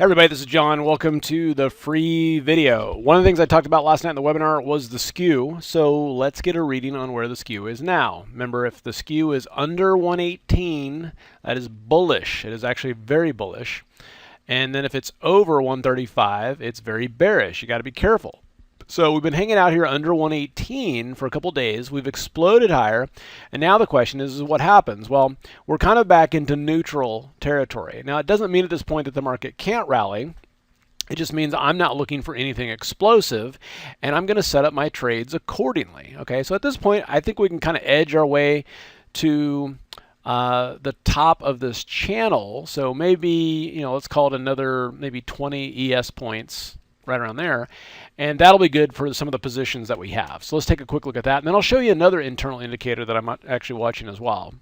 Hey everybody, this is John. Welcome to the free video. One of the things I talked about last night in the webinar was the skew. So let's get a reading on where the skew is now. Remember, if the skew is under 118, that is bullish. It is actually very bullish. And then if it's over 135, it's very bearish. You got to be careful. So we've been hanging out here under 118 for a couple days. We've exploded higher. And now the question is what happens? Well, we're kind of back into neutral territory. Now, it doesn't mean at this point that the market can't rally. It just means I'm not looking for anything explosive, and I'm going to set up my trades accordingly. Okay, so at this point, I think we can kind of edge our way to the top of this channel. So maybe, let's call it another maybe 20 ES points right around there. And that'll be good for some of the positions that we have. So let's take a quick look at that. And then I'll show you another internal indicator that I'm actually watching as well.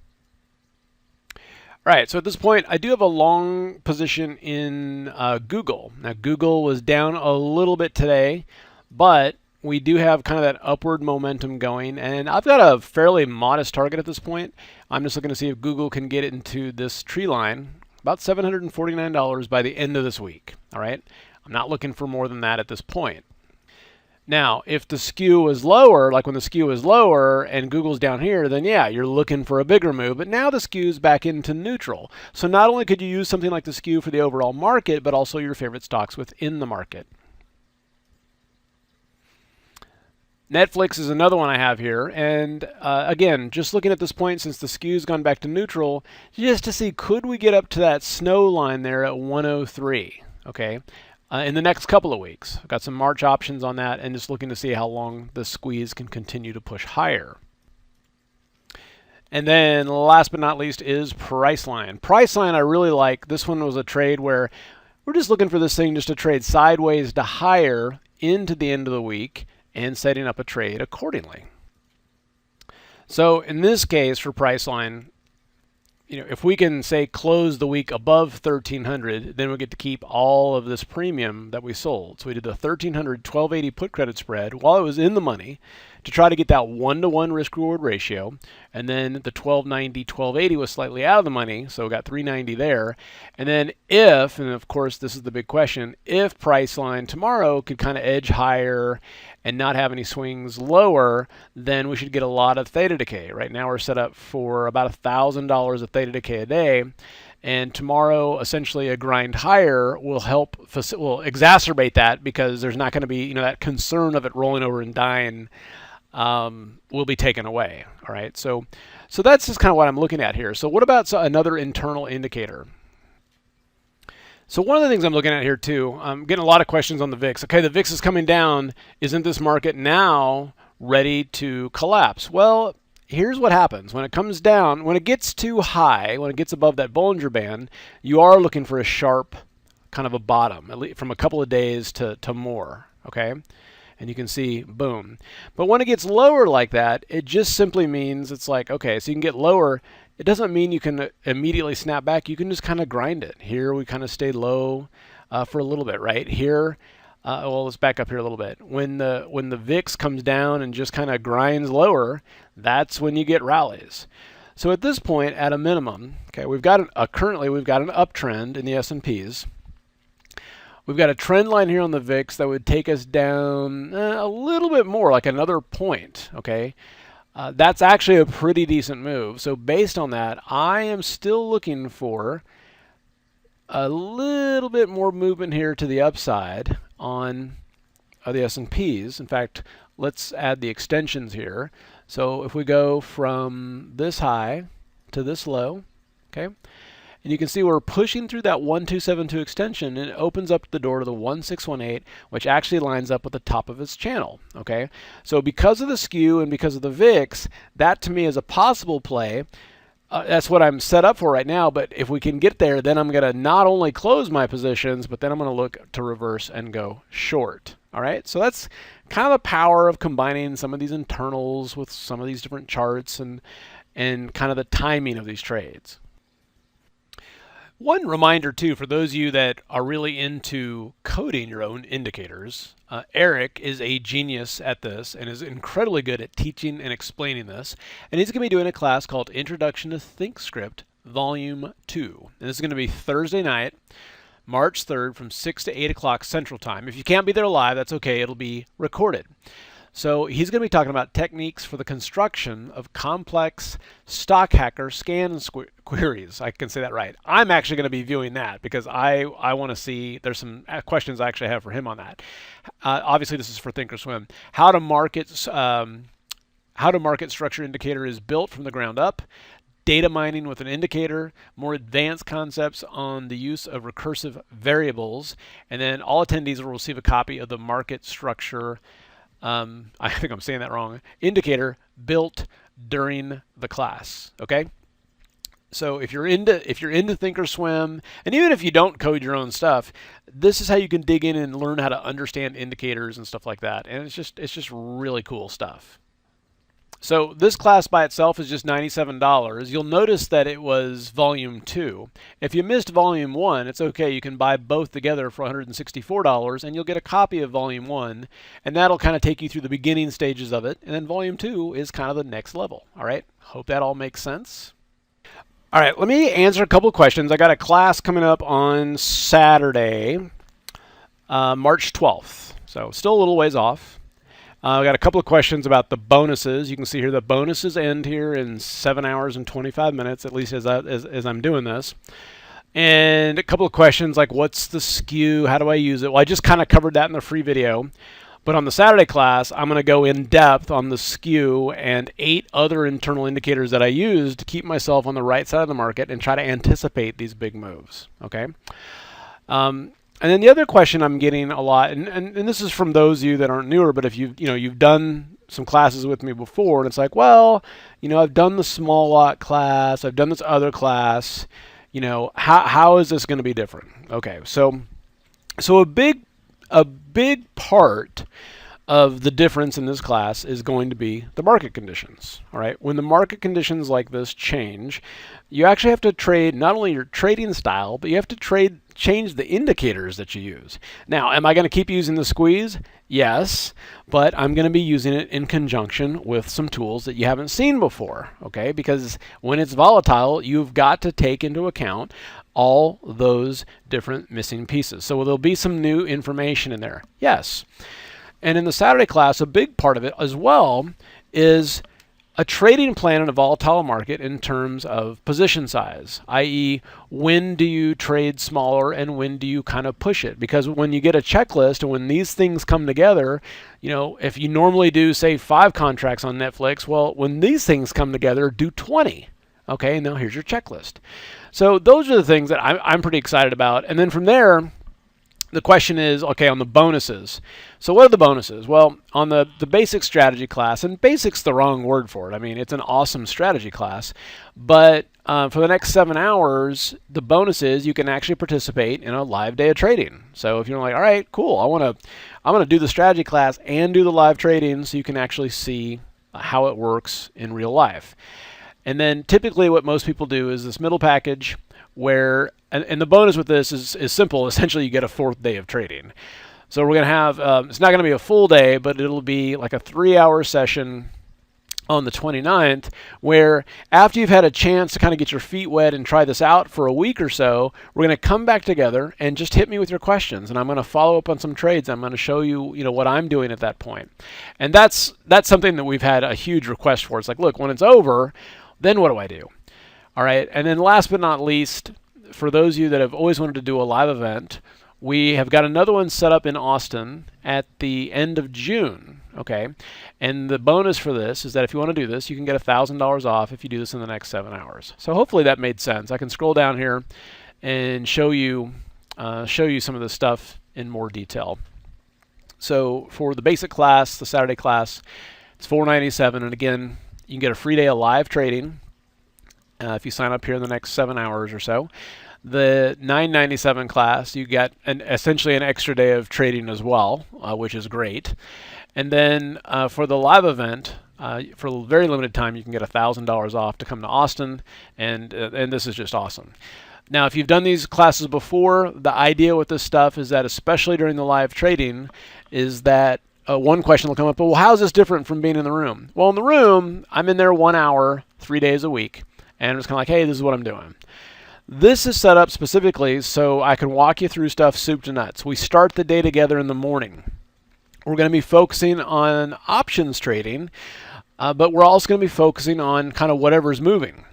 All right, so at this point, I do have a long position in Google. Now, Google was down a little bit today, but we do have kind of that upward momentum going. And I've got a fairly modest target at this point. I'm just looking to see if Google can get it into this tree line, about $749 by the end of this week. All right, I'm not looking for more than that at this point. Now, if the skew is lower, like when the skew is lower and Google's down here, then yeah, you're looking for a bigger move. But now the skew's back into neutral. So not only could you use something like the skew for the overall market, but also your favorite stocks within the market. Netflix is another one I have here. And again, just looking at this point, since the skew's gone back to neutral, just to see, could we get up to that snow line there at 103? Okay. In the next couple of weeks. I've got some March options on that and just looking to see how long the squeeze can continue to push higher. And then last but not least is Priceline. Priceline I really like. This one was a trade where we're just looking for this thing just to trade sideways to higher into the end of the week and setting up a trade accordingly. So in this case for Priceline, if we can say close the week above 1300, then we get to keep all of this premium that we sold. So we did the 1300 1280 put credit spread while it was in the money to try to get that 1-to-1 risk reward ratio. And then the 1290 1280 was slightly out of the money, so we got 390 there. And then if, and of course this is the big question, if Priceline tomorrow could kind of edge higher and not have any swings lower, then we should get a lot of theta decay. Right now we're set up for about $1,000 of theta decay a day. And tomorrow, essentially a grind higher will exacerbate that because there's not going to be, that concern of it rolling over and dying will be taken away. All right, so that's just kind of what I'm looking at here. So what about another internal indicator? So one of the things I'm looking at here too, I'm getting a lot of questions on the VIX. Okay, the VIX is coming down. Isn't this market now ready to collapse? Well, here's what happens. When it comes down, when it gets too high, when it gets above that Bollinger Band, you are looking for a sharp kind of a bottom, at least from a couple of days to more, okay? And you can see, boom. But when it gets lower like that, it just simply means it's like, okay, so you can get lower. It doesn't mean you can immediately snap back. You can just kind of grind it. Here we kind of stay low for a little bit, right? Here, well, let's back up here a little bit. When the VIX comes down and just kind of grinds lower, that's when you get rallies. So at this point, at a minimum, okay, we've got currently we've got an uptrend in the S&Ps. We've got a trend line here on the VIX that would take us down a little bit more, like another point, okay? That's actually a pretty decent move. So based on that, I am still looking for a little bit more movement here to the upside on the S&Ps. In fact, let's add the extensions here. So if we go from this high to this low, okay? And you can see we're pushing through that 1272 extension, and it opens up the door to the 1618, which actually lines up with the top of its channel, okay? So because of the skew and because of the VIX, that to me is a possible play. That's what I'm set up for right now, but if we can get there, then I'm going to not only close my positions, but then I'm going to look to reverse and go short, all right? So that's kind of the power of combining some of these internals with some of these different charts and kind of the timing of these trades. One reminder, too, for those of you that are really into coding your own indicators, Eric is a genius at this and is incredibly good at teaching and explaining this. And he's going to be doing a class called Introduction to ThinkScript Volume 2. And this is going to be Thursday night. March 3rd from 6 to 8 o'clock Central Time. If you can't be there live, that's okay. It'll be recorded. So he's going to be talking about techniques for the construction of complex stock hacker scan queries. I can say that right. I'm actually going to be viewing that because I want to see, there's some questions I actually have for him on that. Obviously, this is for Thinkorswim. How to market structure indicator is built from the ground up. Data mining with an indicator, more advanced concepts on the use of recursive variables, and then all attendees will receive a copy of the market structure I think I'm saying that wrong, indicator built during the class, okay? So if you're into Thinkorswim, and even if you don't code your own stuff, this is how you can dig in and learn how to understand indicators and stuff like that. And it's just really cool stuff. So this class by itself is just $97. You'll notice that it was volume 2. If you missed volume 1, it's okay. You can buy both together for $164 and you'll get a copy of volume 1, and that'll kind of take you through the beginning stages of it. And then volume 2 is kind of the next level. All right. Hope that all makes sense. All right, let me answer a couple of questions. I got a class coming up on Saturday, March 12th. So still a little ways off. I got a couple of questions about the bonuses. You can see here the bonuses end here in 7 hours and 25 minutes, at least as I'm doing this. And a couple of questions like, what's the skew? How do I use it? Well, I just kind of covered that in the free video. But on the Saturday class, I'm going to go in depth on the skew and 8 other internal indicators that I use to keep myself on the right side of the market and try to anticipate these big moves. Okay. And then the other question I'm getting a lot, and this is from those of you that aren't newer, but if you've done some classes with me before, and it's like, well, I've done the small lot class, I've done this other class, how is this going to be different? Okay, so a big part of the difference in this class is going to be the market conditions. All right, when the market conditions like this change, you actually have to trade not only your trading style, but you have to change the indicators that you use. Now, am I going to keep using the squeeze? Yes, but I'm going to be using it in conjunction with some tools that you haven't seen before, okay? Because when it's volatile, you've got to take into account all those different missing pieces. So there'll be some new information in there. Yes. And in the Saturday class, a big part of it as well is a trading plan in a volatile market in terms of position size, i.e. when do you trade smaller and when do you kind of push it? Because when you get a checklist and when these things come together, if you normally do, say, 5 contracts on Netflix, well, when these things come together, do 20. Okay, now here's your checklist. So those are the things that I'm pretty excited about. And then from there, the question is, okay, on the bonuses. So what are the bonuses? Well, on the basic strategy class, and basic's the wrong word for it. I mean, it's an awesome strategy class. But for the next 7 hours, the bonus is you can actually participate in a live day of trading. So if you're like, all right, cool, I'm gonna do the strategy class and do the live trading so you can actually see how it works in real life. And then typically what most people do is this middle package where, and the bonus with this is simple. Essentially, you get a 4th day of trading. So we're going to have, it's not going to be a full day, but it'll be like a 3-hour session on the 29th, where after you've had a chance to kind of get your feet wet and try this out for a week or so, we're going to come back together and just hit me with your questions. And I'm going to follow up on some trades. I'm going to show you, what I'm doing at that point. And that's something that we've had a huge request for. It's like, look, when it's over, then what do I do? All right, and then last but not least, for those of you that have always wanted to do a live event, we have got another one set up in Austin at the end of June, okay? And the bonus for this is that if you want to do this, you can get $1,000 off if you do this in the next 7 hours. So hopefully that made sense. I can scroll down here and show you some of this stuff in more detail. So for the basic class, the Saturday class, it's $497, and again, you can get a free day of live trading if you sign up here in the next 7 hours or so. The $997 class, you get essentially an extra day of trading as well, which is great. And then for the live event, for a very limited time, you can get $1,000 off to come to Austin, and this is just awesome. Now, if you've done these classes before, the idea with this stuff is that, especially during the live trading, is that one question will come up, well, how is this different from being in the room? Well, in the room, I'm in there 1 hour, 3 days a week, and I'm just kind of like, hey, this is what I'm doing. This is set up specifically so I can walk you through stuff soup to nuts. We start the day together in the morning. We're going to be focusing on options trading, but we're also going to be focusing on kind of whatever's moving.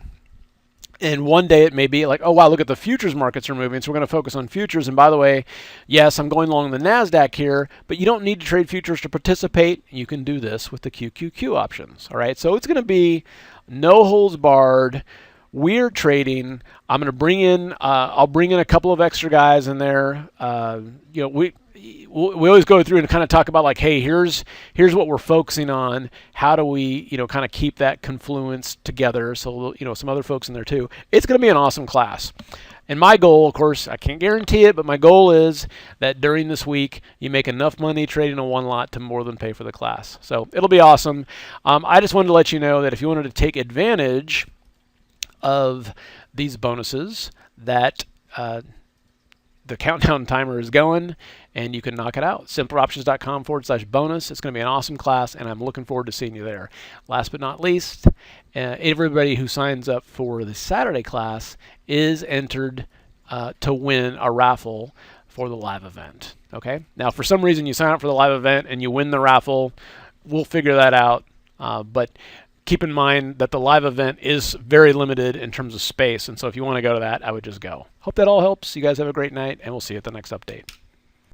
And one day it may be like, oh, wow, look at the futures markets are moving. So we're going to focus on futures. And by the way, yes, I'm going along the NASDAQ here, but you don't need to trade futures to participate. You can do this with the QQQ options. All right. So it's going to be no holds barred. We're trading. I'm going to bring in, I'll bring in a couple of extra guys in there. We always go through and kind of talk about like, hey, here's what we're focusing on. How do we, kind of keep that confluence together? So, some other folks in there too. It's going to be an awesome class. And my goal, of course, I can't guarantee it, but my goal is that during this week, you make enough money trading a one lot to more than pay for the class. So it'll be awesome. I just wanted to let you know that if you wanted to take advantage of these bonuses, that the countdown timer is going and you can knock it out. Simpleoptions.com/bonus. It's going to be an awesome class, and I'm looking forward to seeing you there. Last but not least, everybody who signs up for the Saturday class is entered to win a raffle for the live event. Okay? Now, for some reason you sign up for the live event and you win the raffle, we'll figure that out. But keep in mind that the live event is very limited in terms of space, and so if you want to go to that, I would just go. Hope that all helps. You guys have a great night, and we'll see you at the next update.